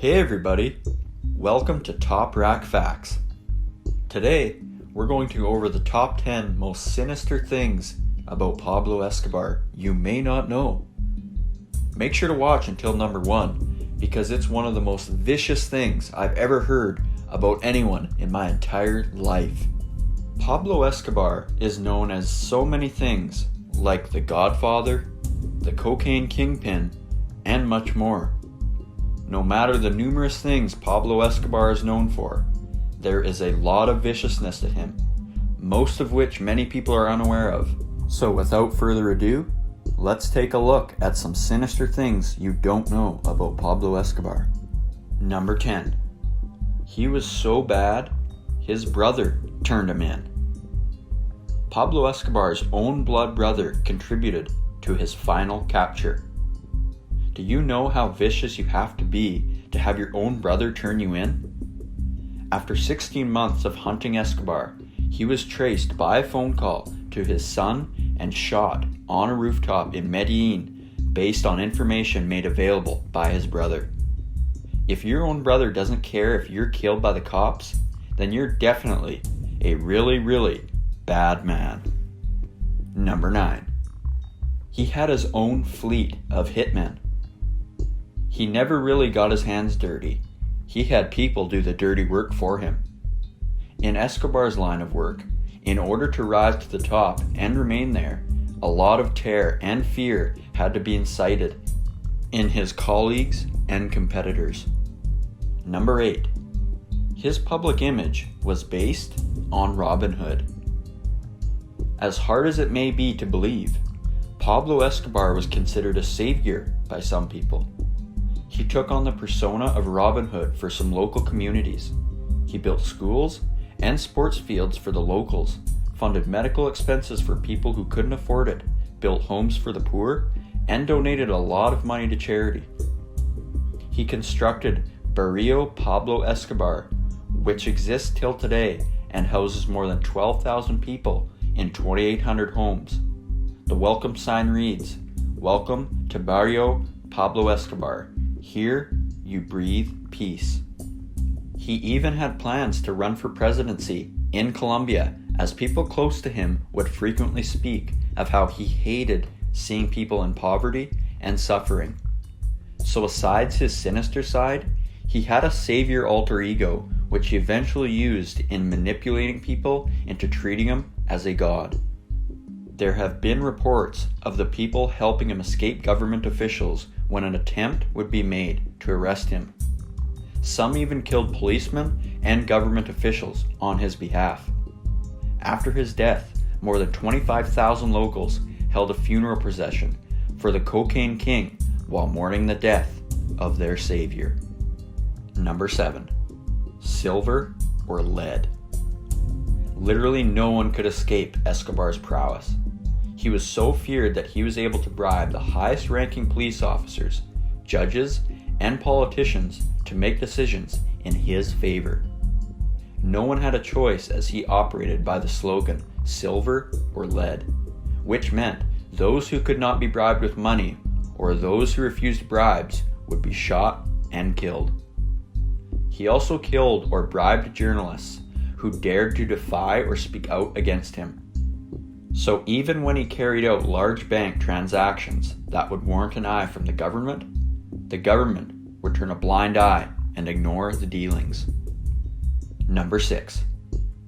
Hey everybody, welcome to Top Rack Facts. Today, we're going to go over the top 10 most sinister things about Pablo Escobar you may not know. Make sure to watch until number 1, because it's one of the most vicious things I've ever heard about anyone in my entire life. Pablo Escobar is known as so many things, like the Godfather, the Cocaine Kingpin, and much more. No matter the numerous things Pablo Escobar is known for, there is a lot of viciousness to him, most of which many people are unaware of. So without further ado, let's take a look at some sinister things you don't know about Pablo Escobar. Number 10. He was so bad, his brother turned him in. Pablo Escobar's own blood brother contributed to his final capture. Do you know how vicious you have to be to have your own brother turn you in? After 16 months of hunting Escobar, he was traced by a phone call to his son and shot on a rooftop in Medellin based on information made available by his brother. If your own brother doesn't care if you're killed by the cops, then you're definitely a really bad man. Number 9. He had his own fleet of hitmen. He never really got his hands dirty. He had people do the dirty work for him. In Escobar's line of work, in order to rise to the top and remain there, a lot of terror and fear had to be incited in his colleagues and competitors. Number 8. His public image was based on Robin Hood. As hard as it may be to believe, Pablo Escobar was considered a savior by some people. He took on the persona of Robin Hood for some local communities. He built schools and sports fields for the locals, funded medical expenses for people who couldn't afford it, built homes for the poor, and donated a lot of money to charity. He constructed Barrio Pablo Escobar, which exists till today and houses more than 12,000 people in 2,800 homes. The welcome sign reads, "Welcome to Barrio Pablo Escobar. Here you breathe peace." He even had plans to run for presidency in Colombia, as people close to him would frequently speak of how he hated seeing people in poverty and suffering. So besides his sinister side, he had a savior alter ego, which he eventually used in manipulating people into treating him as a god. There have been reports of the people helping him escape government officials when an attempt would be made to arrest him. Some even killed policemen and government officials on his behalf. After his death, more than 25,000 locals held a funeral procession for the Cocaine King while mourning the death of their savior. Number 7. Silver or lead. Literally no one could escape Escobar's prowess. He was so feared that he was able to bribe the highest ranking police officers, judges, and politicians to make decisions in his favor. No one had a choice, as he operated by the slogan, "Silver or lead," which meant those who could not be bribed with money or those who refused bribes would be shot and killed. He also killed or bribed journalists who dared to defy or speak out against him. So even when he carried out large bank transactions that would warrant an eye from the government would turn a blind eye and ignore the dealings. Number 6.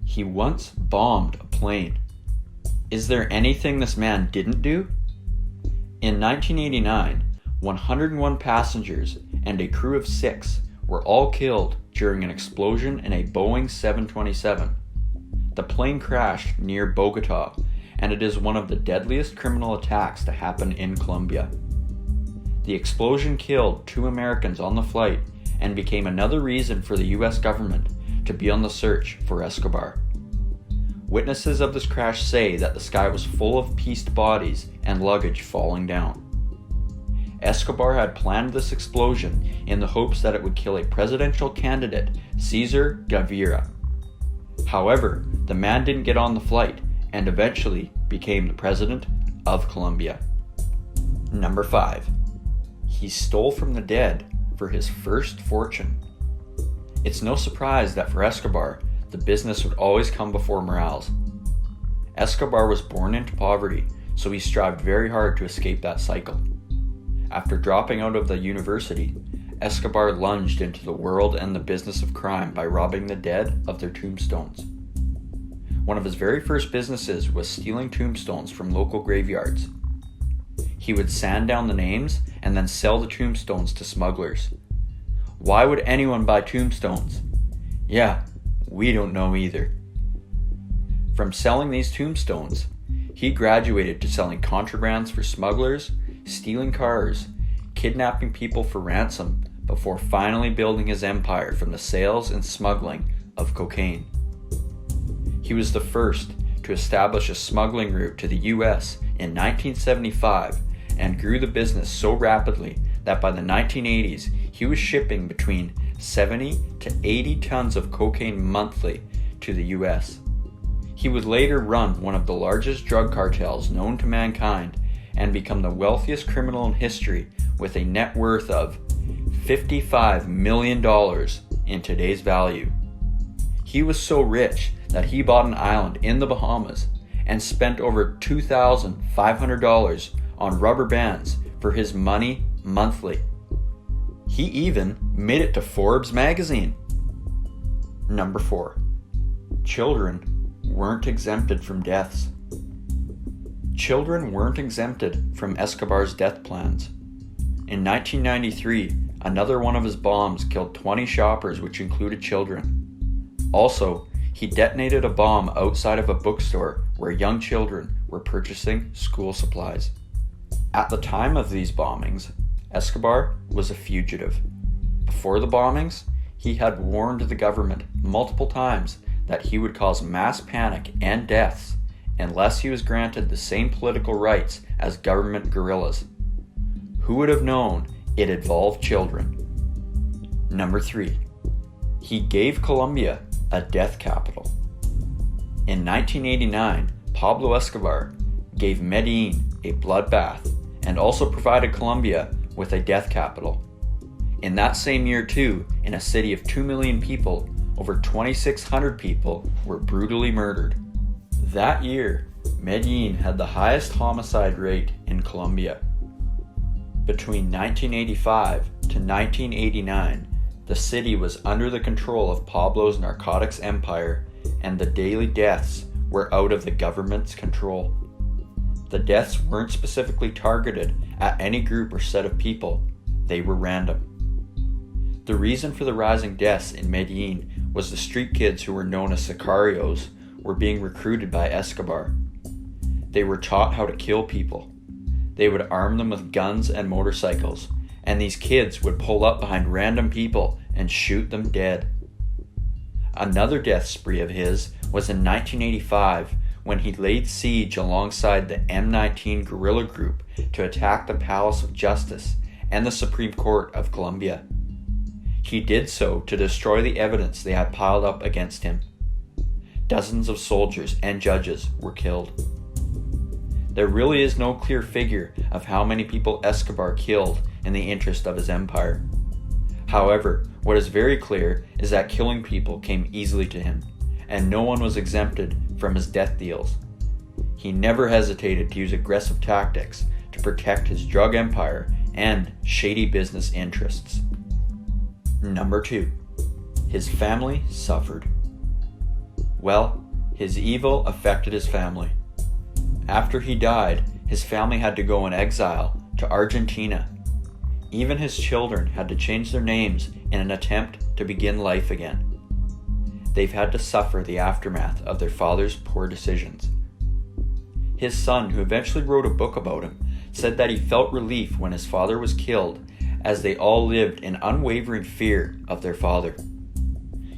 He once bombed a plane. Is there anything this man didn't do? In 1989, 101 passengers and a crew of 6 were all killed during an explosion in a Boeing 727. The plane crashed near Bogota, and it is one of the deadliest criminal attacks to happen in Colombia. The explosion killed 2 Americans on the flight and became another reason for the US government to be on the search for Escobar. Witnesses of this crash say that the sky was full of pieced bodies and luggage falling down. Escobar had planned this explosion in the hopes that it would kill a presidential candidate, Cesar Gaviria. However, the man didn't get on the flight and eventually became the president of Colombia. Number 5. He stole from the dead for his first fortune. It's no surprise that for Escobar, the business would always come before morals. Escobar was born into poverty, so he strived very hard to escape that cycle. After dropping out of the university, Escobar lunged into the world and the business of crime by robbing the dead of their tombstones. One of his very first businesses was stealing tombstones from local graveyards. He would sand down the names and then sell the tombstones to smugglers. Why would anyone buy tombstones? Yeah, we don't know either. From selling these tombstones, he graduated to selling contrabands for smugglers, stealing cars, kidnapping people for ransom, before finally building his empire from the sales and smuggling of cocaine. He was the first to establish a smuggling route to the US in 1975 and grew the business so rapidly that by the 1980s he was shipping between 70 to 80 tons of cocaine monthly to the US. He would later run one of the largest drug cartels known to mankind and become the wealthiest criminal in history with a net worth of $55 million in today's value. He was so rich that he bought an island in the Bahamas and spent over $2,500 on rubber bands for his money monthly. He even made it to Forbes magazine. Number 4. Children weren't exempted from deaths. Children weren't exempted from Escobar's death plans. In 1993, another one of his bombs killed 20 shoppers, which included children. Also, he detonated a bomb outside of a bookstore where young children were purchasing school supplies. At the time of these bombings, Escobar was a fugitive. Before the bombings, he had warned the government multiple times that he would cause mass panic and deaths unless he was granted the same political rights as government guerrillas. Who would have known it involved children? Number 3. He gave Colombia a death capital. In 1989, Pablo Escobar gave Medellin a bloodbath and also provided Colombia with a death capital. In that same year too, in a city of 2 million people, over 2,600 people were brutally murdered. That year, Medellin had the highest homicide rate in Colombia. Between 1985 to 1989, the city was under the control of Pablo's narcotics empire, and the daily deaths were out of the government's control. The deaths weren't specifically targeted at any group or set of people, they were random. The reason for the rising deaths in Medellin was the street kids who were known as sicarios were being recruited by Escobar. They were taught how to kill people. They would arm them with guns and motorcycles, and these kids would pull up behind random people and shoot them dead. Another death spree of his was in 1985 when he laid siege alongside the M19 guerrilla group to attack the Palace of Justice and the Supreme Court of Colombia. He did so to destroy the evidence they had piled up against him. Dozens of soldiers and judges were killed. There really is no clear figure of how many people Escobar killed in the interest of his empire. However, what is very clear is that killing people came easily to him, and no one was exempted from his death deals. He never hesitated to use aggressive tactics to protect his drug empire and shady business interests. Number 2. His family suffered. Well, his evil affected his family. After he died, his family had to go in exile to Argentina. Even his children had to change their names in an attempt to begin life again. They've had to suffer the aftermath of their father's poor decisions. His son, who eventually wrote a book about him, said that he felt relief when his father was killed, as they all lived in unwavering fear of their father.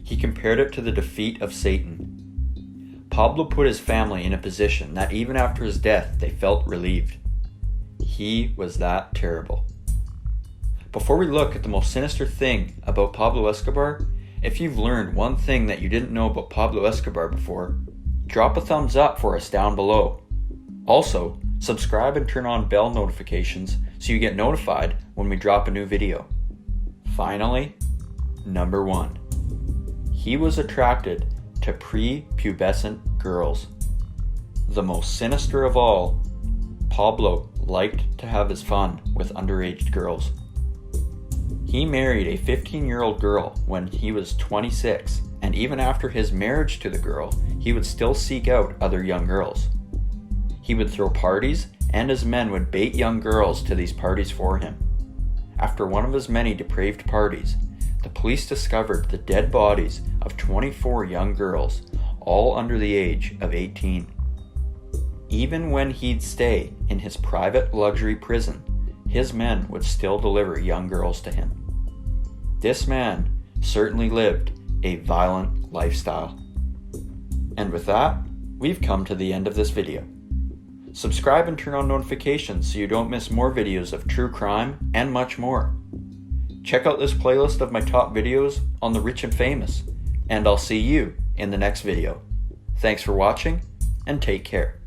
He compared it to the defeat of Satan. Pablo put his family in a position that even after his death they felt relieved. He was that terrible. Before we look at the most sinister thing about Pablo Escobar, if you've learned one thing that you didn't know about Pablo Escobar before, drop a thumbs up for us down below. Also, subscribe and turn on bell notifications so you get notified when we drop a new video. Finally, number 1. He was attracted to prepubescent girls. The most sinister of all, Pablo liked to have his fun with underage girls. He married a 15-year-old girl when he was 26, and even after his marriage to the girl, he would still seek out other young girls. He would throw parties, and his men would bait young girls to these parties for him. After one of his many depraved parties, the police discovered the dead bodies of 24 young girls, all under the age of 18. Even when he'd stay in his private luxury prison, his men would still deliver young girls to him. This man certainly lived a violent lifestyle. And with that, we've come to the end of this video. Subscribe and turn on notifications so you don't miss more videos of true crime and much more. Check out this playlist of my top videos on the rich and famous, and I'll see you in the next video. Thanks for watching, and take care.